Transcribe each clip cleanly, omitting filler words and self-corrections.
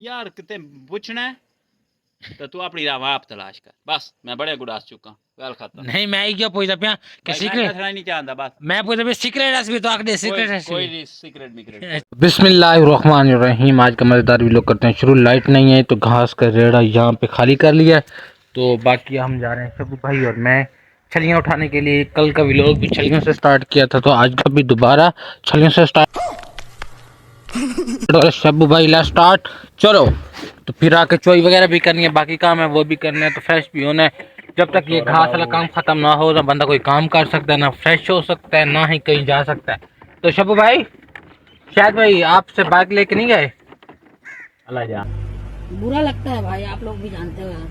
यार कितने पूछना है तो तू अपनी राह आप तलाश कर। बस मैं बड़े गुड़ास चुका गल खत्म। नहीं मैं ही क्यों पूछता पिया कि भाई मैं सीक्रेट कहना नहीं चाहता बस। मैं पूछता पिया सीक्रेट रेसिपी तो आखदे कोई सीक्रेट रेसिपी। कोई सीक्रेट मिक्रेट बिस्मिल्लाहिर्रहमानिर्रहीम। आज का मज़ेदार वीडियो करते हैं शुरू। लाइट नहीं है तो घास का रेड़ा यहाँ पे खाली कर लिया है, तो बाकी हम जा रहे हैं शबू भाई और मैं छलियाँ उठाने के लिए। कल का व्लॉग भी छलियों से स्टार्ट किया था, तो आज का भी दोबारा छलियों से स्टार्ट। शबू भाई ला स्टार्ट चलो। तो फिर आके चोई वगैरह भी करनी है, बाकी काम है वो भी करने हैं, तो फ्रेश भी होना है। जब तक ये घास वाला काम खत्म ना हो ना बंदा कोई काम कर सकता है, ना फ्रेश हो सकता है, ना ही कहीं जा सकता है। तो शबू भाई शायद भाई आपसे बाइक लेके नहीं गए? अल्लाह जा बुरा लगता है भाई, आप लोग भी जानते हो यार।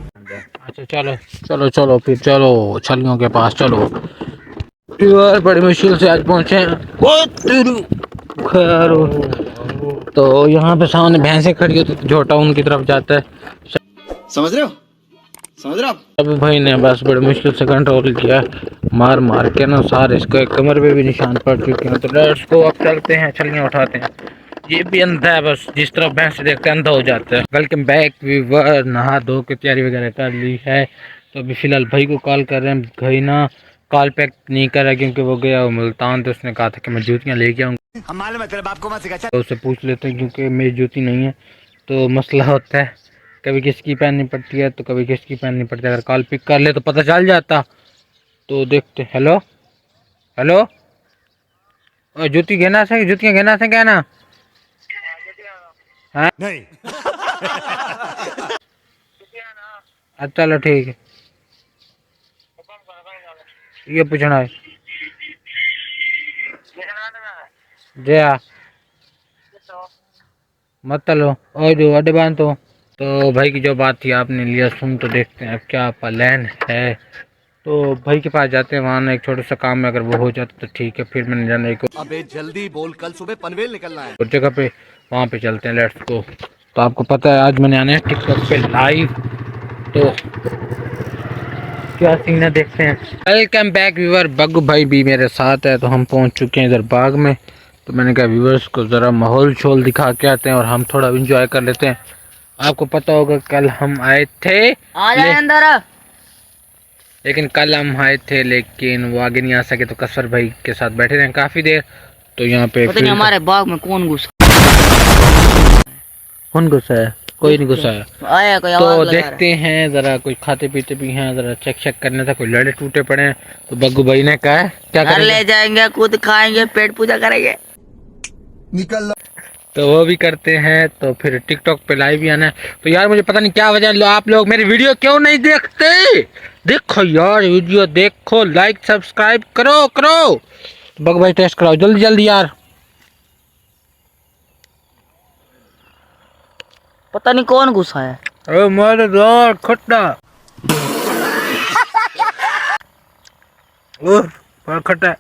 अच्छा चलो चलो चलो फिर चलो छलियों के पास चलो। यार बड़ी मुश्किल से आज पहुंचे हैं। ओ तेरी खैर। तो यहाँ पे सामने भैंसें खड़ी होती, झोटा उनकी तरफ जाता है। समझ रहे हो? समझ रहे हो आप? अब भाई ने बस बड़ी मुश्किल से कंट्रोल किया, मार मार के ना सारे इसको कमर पे भी निशान पड़ चुके हैं। तो लेट्स को अब चलते हैं, छलियाँ उठाते हैं। ये भी अंधा है, बस जिस तरफ भैंस देखते हैं अंधा हो जाता है। Welcome back viewer. नहा धो के तैयारी वगैरह कर ली है, तो अभी फिलहाल भाई को कॉल कर रहे हैं। भाई ना कॉल पैक नहीं कर रहा क्योंकि वो गया वो मुल्तान, तो उसने कहा था कि मैं जूतियाँ लेके आऊँगा। हम मालूम है तेरे बाप को मत सिखा। तो उससे पूछ लेते हैं क्योंकि मेरी जूती नहीं है, तो मसला होता है कभी किसकी पहननी पड़ती है तो कभी किसकी पहननी पड़ती है। अगर कॉल पिक कर ले तो पता चल जाता। तो देखते। हेलो हेलो, जूती घेना से जूतियाँ घेना से क्या ना है? नहीं। अच्छा चलो ठीक है, ये पूछना है जया मत लो और जो अड्डे बांध। तो भाई की जो बात थी आपने लिया सुन, तो देखते हैं अब क्या प्लान है। तो भाई के पास जाते हैं, वहाँ ना एक छोटा सा काम है, अगर वो हो जाता तो ठीक है, फिर मैंने जाना एक अबे जल्दी बोल, कल सुबह पनवेल निकलना है। और जगह पे, वहाँ पे चलते हैं। Let's go. तो आपको पता है आज मैंने आना है टिकटॉक पे लाइव, तो क्या सीन है देखते हैं। Welcome back viewer. बग्गू भाई भी मेरे साथ है, तो हम पहुँच चुके हैं इधर बाग में। तो मैंने कहा व्यूअर्स को ज़रा माहौल शोल दिखा के आते हैं और हम थोड़ा इंजॉय कर लेते हैं। आपको पता होगा कल हम आए थे, आ जाए अंदर। लेकिन कल हम आए थे लेकिन वो आगे नहीं आ सके, तो कसर भाई के साथ बैठे रहे काफ़ी देर। तो यहाँ पे पता नहीं हमारे बाग में कौन घुसा है, कोई नहीं घुसा है। आया, कोई तो आवाज लगा रहा देखते हैं ज़रा, कुछ खाते पीते भी हैं, ज़रा चेक करने था, कोई लड़े टूटे पड़े हैं। तो बग्गू भाई ने कहा है क्या है। घर करेंगे? ले जाएंगे, खुद खाएंगे, पेट पूजा करेंगे। निकल। तो वो भी करते हैं। तो फिर टिकटॉक पे लाइव भी आना है। तो यार मुझे पता नहीं क्या वजह, आप लोग मेरी वीडियो क्यों नहीं देखते? देखो यार वीडियो देखो, लाइक सब्सक्राइब करो करो। तो बग्गू भाई टेस्ट कराओ जल्दी जल्दी यार। पता नहीं कौन घुसा है। अरे मारे यार खट्टा बड़ा खट्टा है।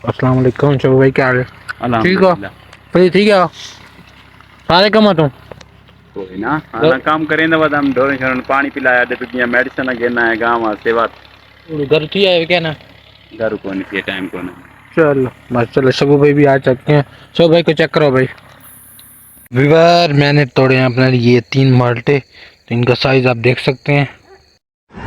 अस्सलाम वालेकुम शबू भाई, क्या हाल है? ठीक हो भाई? ठीक है सारे कम तुम कोई ना आना काम करें ना बाद हम ढोर शरण पानी पिलाया दे पिया मेडिसिन घेना है गांव सेवा घर थी है क्या ना? घर को नहीं पिए टाइम को नहीं। चलो बस चलो, शबू भाई भी आ सकते हैं। शबू भाई को चेक करो भाई। विवर मैंने तोड़े हैं अपने लिए 3 माल्टे, तो इनका साइज आप देख सकते हैं।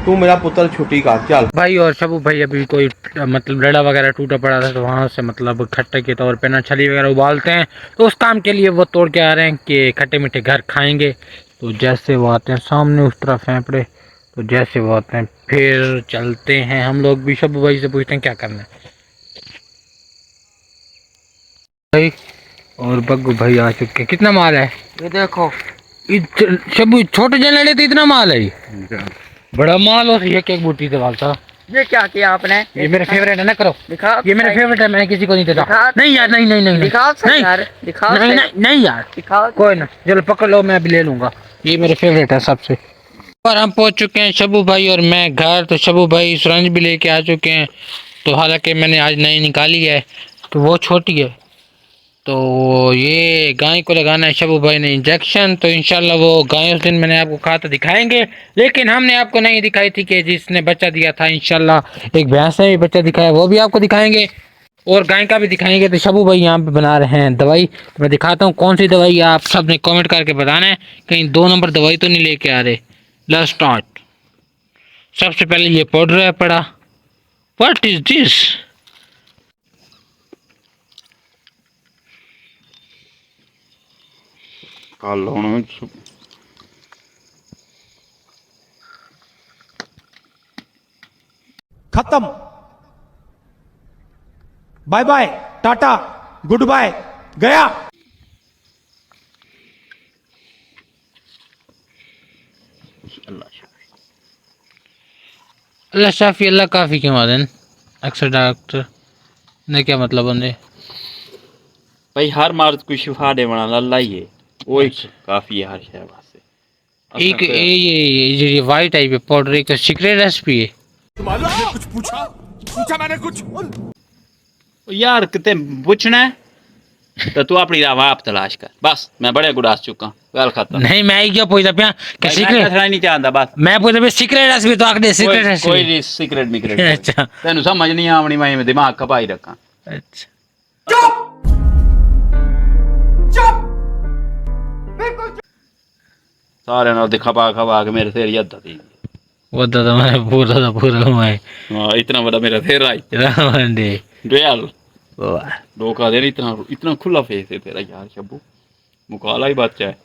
तू मेरा पुत्र छुट्टी का चल भाई और शबू भाई अभी कोई मतलब लड़ा वगैरह टूटा पड़ा था, तो वहाँ से मतलब खट्टे के तौर पे ना छली वगैरह उबालते हैं, तो उस काम के लिए वो तोड़ के आ रहे हैं कि खट्टे मीठे घर खाएंगे। तो जैसे वो आते हैं सामने उस तरफ हैं पड़े, तो जैसे वो आते हैं फिर चलते हैं हम लोग भी। शबू भाई से पूछते हैं क्या करना है भाई। और बग्गू भाई आ चुके हैं। कितना माल है ये देखो, शबू? छोटे जन तो इतना माल है, बड़ा माल हो एक एक बूटी से डालता। ये क्या किया आपने? ये मेरे फेवरेट है ना, करो। दिखाओ, ये मेरे फेवरेट है, मैं किसी को नहीं देता। नहीं यार नहीं नहीं नहीं दिखाओ नहीं यार, दिखाओ नहीं नहीं नहीं यार, दिखाओ। कोई ना, चलो पकड़ लो, मैं अभी ले लूंगा। ये मेरे फेवरेट है सबसे। और हम पहुंच चुके हैं शबू भाई और मैं घर। तो शबू भाई सुरंज भी लेके आ चुके हैं, तो हालांकि मैंने आज नई निकाली है, तो वो छोटी है। तो ये गाय को लगाना है शबू भाई ने इंजेक्शन, तो इंशाल्लाह वो गाय उस दिन मैंने आपको कहा था दिखाएंगे, लेकिन हमने आपको नहीं दिखाई थी कि जिसने बच्चा दिया था। इंशाल्लाह एक भैंस ने भी बच्चा दिखाया, वो भी आपको दिखाएंगे। और गाय का भी दिखाएंगे। तो शबू भाई यहाँ पे बना रहे हैं दवाई। मैं दिखाता हूँ कौन सी दवाई, आप सब ने कमेंट करके बताना है, कहीं 2 नंबर दवाई तो नहीं लेके आ रहे। Let's start. सबसे पहले ये पाउडर है पड़ा। What is this? कल ਹੁਣ खत्म। Bye bye, tata, goodbye, गया। अल्लाह शाफी अल्लाह काफ़ी के मादन। अक्सर डॉक्टर ने क्या मतलब होने भाई हर मर्द को शिफा देवण वाला अल्लाह ही है, वो ही काफी है हर शय वास्ते। एक ये जो वाइट टाइप है पाउडर, एक सीक्रेट रेसिपी है। कुछ पूछा पूछा मैंने कुछ। यार कितने पूछना है तो तू अपनी राह आप तलाश कर। बस मैं बड़े गुडास चुका, गल खत्म। नहीं मैं क्या पूछता पिया कि मैं सीक्रेट कहना नहीं चाहता बस। मैं पूछता पिया सीक्रेट रेसिपी तो आखदे सीक्रेट रेसिपी। कोई सीक्रेट मिक्रेट अच्छा तेन समझ नहीं आवनी, मैं दिमाग खपाई रखा। अच्छा सारे नाल दिखा खपा के मेरे सिर यद्दा थी। वो तो मैं पूरा हुआ है। हाँ इतना बड़ा मेरा सिर आई रावंडे रियल वाह धोखा दे। इतना इतना खुला फेस है तेरा यार शब्बू, मुकाला ही बच्चा है।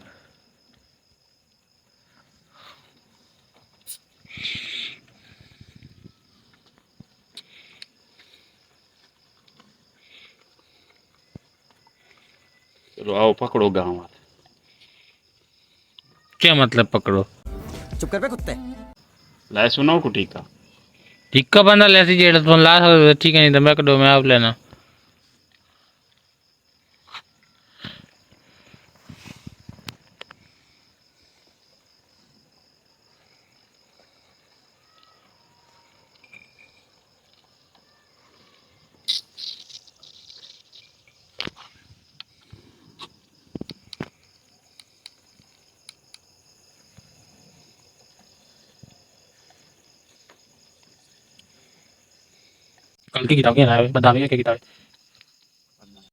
चलो आओ पकड़ो गाँव वाले। क्या मतलब पकड़ो? चुप कर बे कुत्ते। लै सुनो कुटी का टिक्का बंदा लेसी जेड़ा तुम ला सकते ठीक है, नहीं तो मैं कदो मैं आप लेना। कल की किताब क्या है बता, क्या किताब है?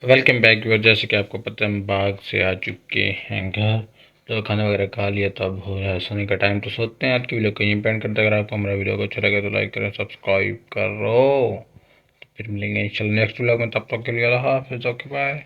Welcome back viewer. जैसे कि आपको पता है हम बाग से आ चुके हैं घर, तो खाना वगैरह खा लिया, तो अब हो रहा है सोने का टाइम, तो सोते हैं। आज की वीडियो को यहीं पेंड करते। अगर आपको हमारा वीडियो को अच्छा लगे तो लाइक करें, सब्सक्राइब करो। तो फिर मिलेंगे इंशाल्लाह नेक्स्ट व्लॉग में, तब तक के लिए अल्लाह हाफिज़, ओके बाय।